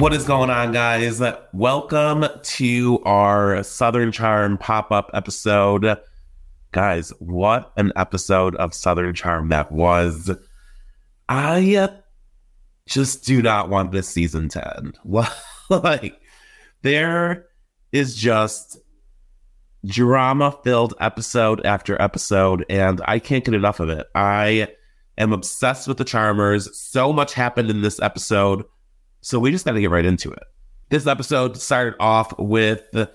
What is going on, guys? Welcome to our Southern Charm pop-up episode. Guys, what an episode of Southern Charm that was. I just do not want this season to end. Like, there is just drama-filled episode after episode, and I can't get enough of it. I am obsessed with the Charmers. So much happened in this episode. So we just got to get right into it. This episode started off with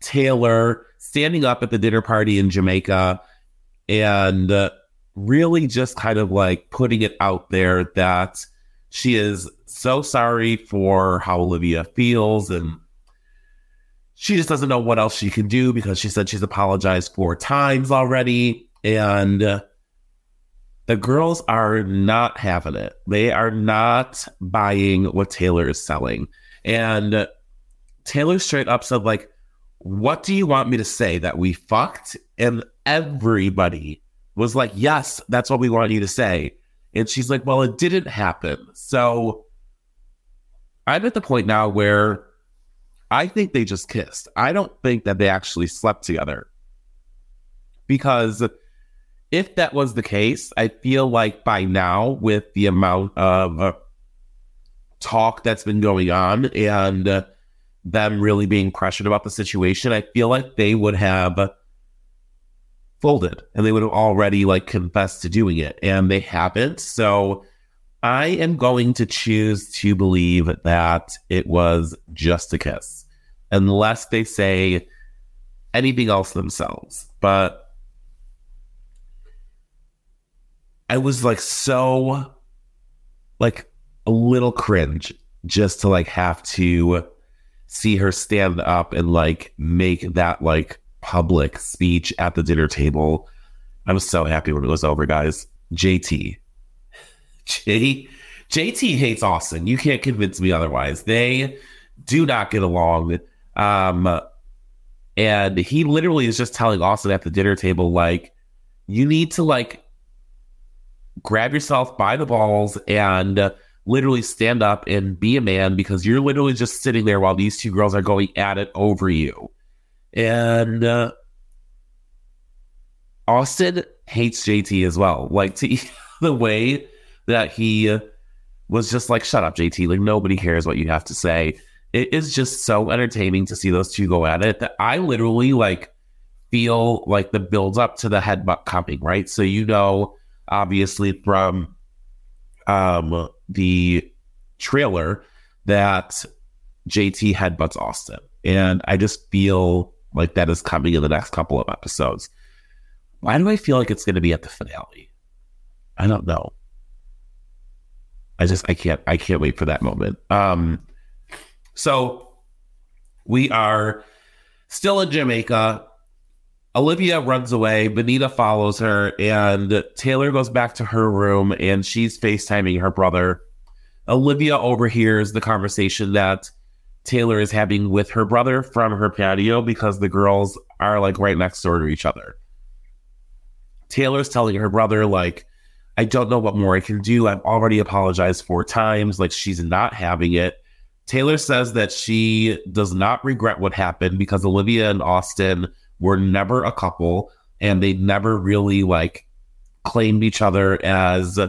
Taylor standing up at the dinner party in Jamaica and really just kind of like putting it out there that she is so sorry for how Olivia feels, and she just doesn't know what else she can do because she said she's apologized 4 times already, and the girls are not having it. They are not buying what Taylor is selling. And Taylor straight up said, like, what do you want me to say? That we fucked? And everybody was like, yes, that's what we want you to say. And she's like, well, it didn't happen. So I'm at the point now where I think they just kissed. I don't think that they actually slept together. Because if that was the case, I feel like by now, with the amount of talk that's been going on and them really being pressured about the situation, I feel like they would have folded and they would have already like confessed to doing it, and they haven't. So I am going to choose to believe that it was just a kiss, unless they say anything else themselves. But I was like so like a little cringe just to like have to see her stand up and like make that like public speech at the dinner table. I was so happy when it was over, guys. JT hates Austin. You can't convince me otherwise. They do not get along. And he literally is just telling Austin at the dinner table, like, you need to like grab yourself by the balls and literally stand up and be a man, because you're literally just sitting there while these 2 girls are going at it over you. And Austin hates JT as well. Like, to the way that he was just like, shut up, JT. Like, nobody cares what you have to say. It is just so entertaining to see those 2 go at it that I literally like feel like the build up to the headbutt coming, right? So, you know, obviously from the trailer that JT headbutts Austin. And I just feel like that is coming in the next couple of episodes. Why do I feel like it's going to be at the finale? I don't know. I can't wait for that moment. So we are still in Jamaica. Olivia runs away, Benita follows her, and Taylor goes back to her room, and she's FaceTiming her brother. Olivia overhears the conversation that Taylor is having with her brother from her patio, because the girls are like right next door to each other. Taylor's telling her brother, like, I don't know what more I can do. I've already apologized 4 times. Like, she's not having it. Taylor says that she does not regret what happened because Olivia and Austin were never a couple, and they never really like claimed each other as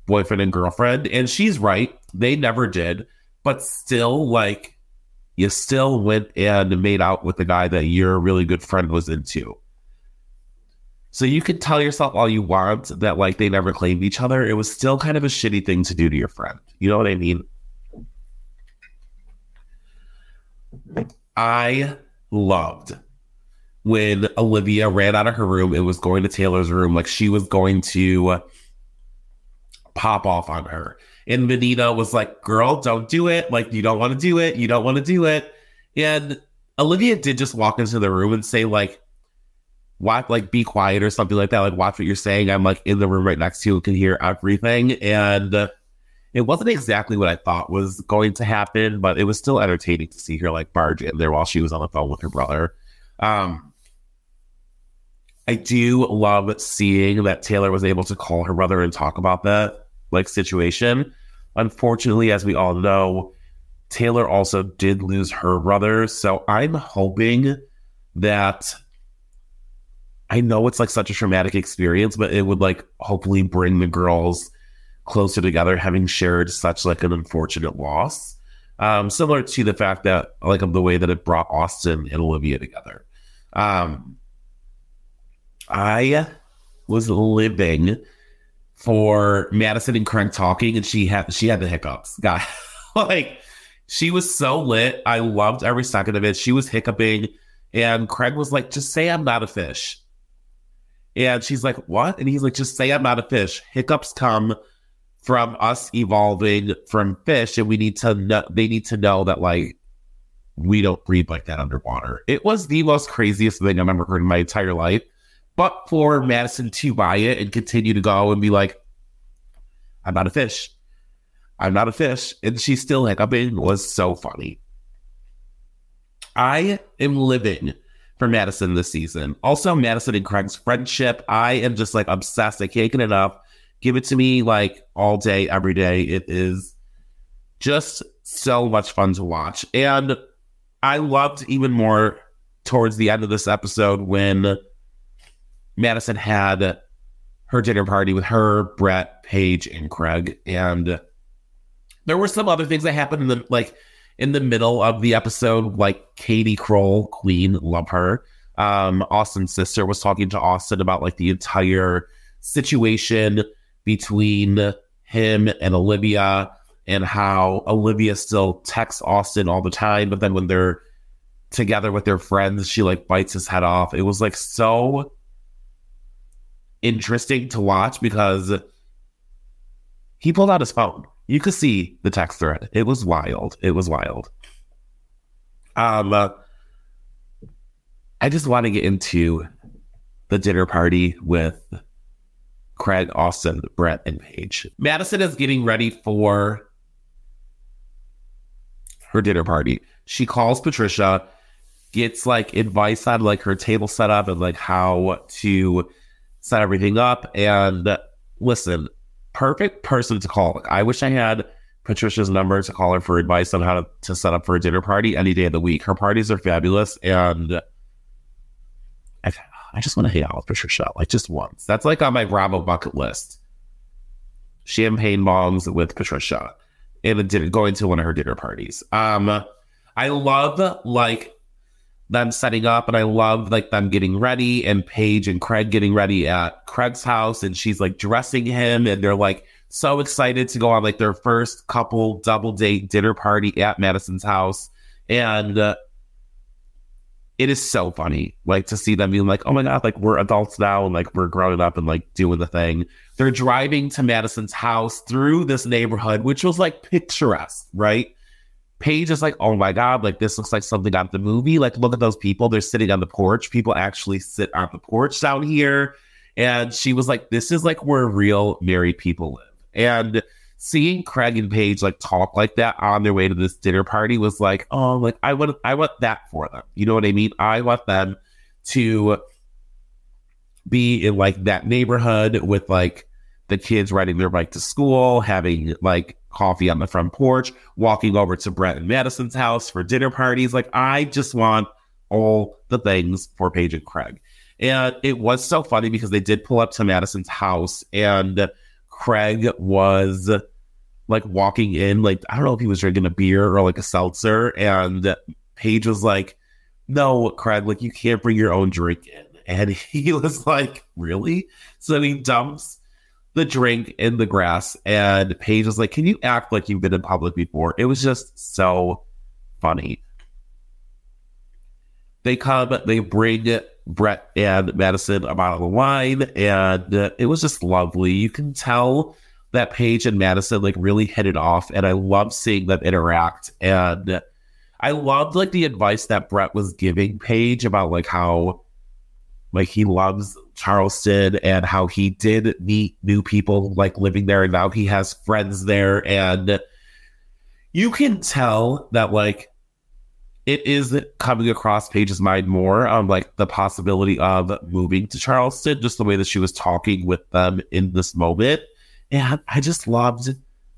boyfriend and girlfriend. And she's right, they never did. But still, like, you still went and made out with the guy that your really good friend was into. So you can tell yourself all you want that like they never claimed each other. It was still kind of a shitty thing to do to your friend. You know what I mean? I loved when Olivia ran out of her room and was going to Taylor's room, like she was going to pop off on her. And Benita was like, girl, don't do it. Like, you don't want to do it. You don't want to do it. And Olivia did just walk into the room and say, like, watch, like, be quiet or something like that. Like, watch what you're saying. I'm like in the room right next to you and can hear everything. And it wasn't exactly what I thought was going to happen, but it was still entertaining to see her like barge in there while she was on the phone with her brother. I do love seeing that Taylor was able to call her brother and talk about that like situation. Unfortunately, as we all know, Taylor also did lose her brother. So I'm hoping that, I know it's like such a traumatic experience, but it would like hopefully bring the girls closer together, having shared such like an unfortunate loss. Similar to the fact that like of the way that it brought Austin and Olivia together. I was living for Madison and Craig talking, and she had the hiccups. God, like she was so lit. I loved every second of it. She was hiccuping, and Craig was like, "Just say I'm not a fish." And she's like, "What?" And he's like, "Just say I'm not a fish. Hiccups come from us evolving from fish, and we need to know, they need to know that like we don't breathe like that underwater." It was the most craziest thing I've ever heard in my entire life. But for Madison to buy it and continue to go and be like, "I'm not a fish. I'm not a fish," and she's still hiccuping, was so funny. I am living for Madison this season. Also, Madison and Craig's friendship, I am just like obsessed. I can't get enough. Give it to me like all day, every day. It is just so much fun to watch. And I loved even more towards the end of this episode when Madison had her dinner party with her, Brett, Paige, and Craig. And there were some other things that happened in the middle of the episode, like Katie Kroll, Queen, love her. Austin's sister was talking to Austin about like the entire situation between him and Olivia, and how Olivia still texts Austin all the time, but then when they're together with their friends, she like bites his head off. It was like so interesting to watch because he pulled out his phone. You could see the text thread. It was wild. It was wild. I just want to get into the dinner party with Craig, Austin, Brett, and Paige. Madison is getting ready for her dinner party. She calls Patricia, gets like advice on like her table setup and like how to set everything up. And listen, perfect person to call. Like, I wish I had Patricia's number to call her for advice on how to set up for a dinner party any day of the week. Her parties are fabulous, and I just want to hang out with Patricia, like just once. That's like on my Bravo bucket list. Champagne bombs with Patricia and going to one of her dinner parties. I love like them setting up, and I love like them getting ready, and Paige and Craig getting ready at Craig's house, and she's like dressing him, and they're like so excited to go on like their first couple double date dinner party at Madison's house. And it is so funny like to see them being like, "Oh my God, like we're adults now and like we're growing up and like doing the thing." They're driving to Madison's house through this neighborhood, which was like picturesque, right? Paige is like, "Oh my God, like this looks like something out of the movie. Like, look at those people. They're sitting on the porch. People actually sit on the porch down here." And she was like, "This is like where real married people live." And seeing Craig and Paige like talk like that on their way to this dinner party was like, oh, like I want that for them. You know what I mean? I want them to be in like that neighborhood with like the kids riding their bike to school, having like coffee on the front porch, walking over to Brett and Madison's house for dinner parties. Like, I just want all the things for Paige and Craig. And it was so funny because they did pull up to Madison's house, and Craig was like walking in, like, I don't know if he was drinking a beer or like a seltzer, and Paige was like, "No, Craig, like you can't bring your own drink in." And he was like, "Really?" So he dumps the drink in the grass, and Paige was like, "Can you act like you've been in public before?" It was just so funny. They bring Brett and Madison a bottle of wine, and it was just lovely. You can tell that Paige and Madison like really hit it off, and I love seeing them interact. And I loved like the advice that Brett was giving Paige about like how like he loves Charleston and how he did meet new people like living there, and now he has friends there. And you can tell that like it is coming across Paige's mind more on like the possibility of moving to Charleston, just the way that she was talking with them in this moment. And I just loved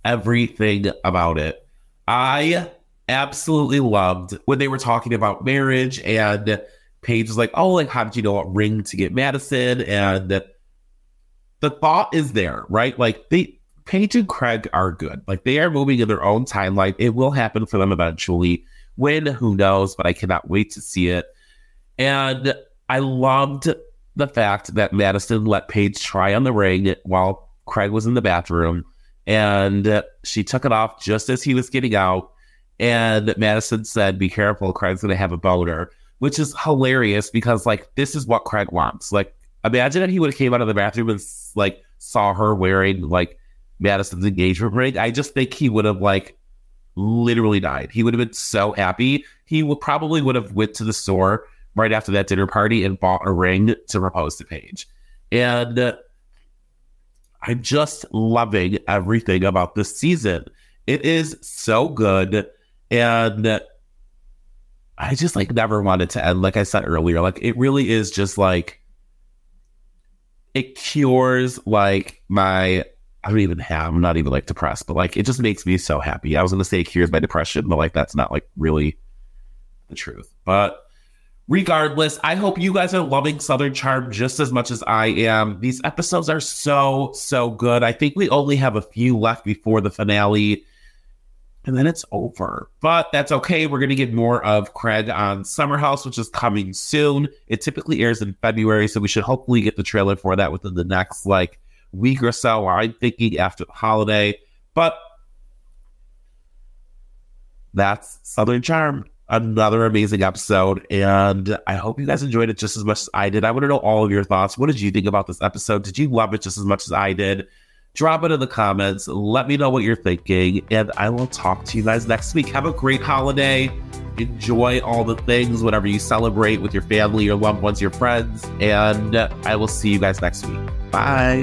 everything about it. I absolutely loved when they were talking about marriage, and Paige was like, oh, like, how did you know what ring to get Madison? And the thought is there, right? Like, Paige and Craig are good. Like, they are moving in their own timeline. It will happen for them eventually. When, who knows? But I cannot wait to see it. And I loved the fact that Madison let Paige try on the ring while Craig was in the bathroom. And she took it off just as he was getting out. And Madison said, be careful, Craig's going to have a boner, which is hilarious because, like, this is what Craig wants. Like, imagine if he would have came out of the bathroom and, like, saw her wearing, like, Madison's engagement ring. I just think he would have, like, literally died. He would have been so happy. He probably would have went to the store right after that dinner party and bought a ring to propose to Paige. And I'm just loving everything about this season. It is so good. And I just, like, never wanted to end. Like I said earlier, like, it really is just, like, it cures, like, I'm not even, like, depressed, but, like, it just makes me so happy. I was going to say it cures my depression, but, like, that's not, like, really the truth. But regardless, I hope you guys are loving Southern Charm just as much as I am. These episodes are so, so good. I think we only have a few left before the finale, and then it's over. But that's okay. We're going to get more of Craig on Summer House, which is coming soon. It typically airs in February, so we should hopefully get the trailer for that within the next, like, week or so. I'm thinking after the holiday. But that's Southern Charm. Another amazing episode, and I hope you guys enjoyed it just as much as I did. I want to know all of your thoughts. What did you think about this episode? Did you love it just as much as I did? Drop it in the comments. Let me know what you're thinking, and I will talk to you guys next week. Have a great holiday. Enjoy all the things, whatever you celebrate with your family, your loved ones, your friends, and I will see you guys next week. Bye.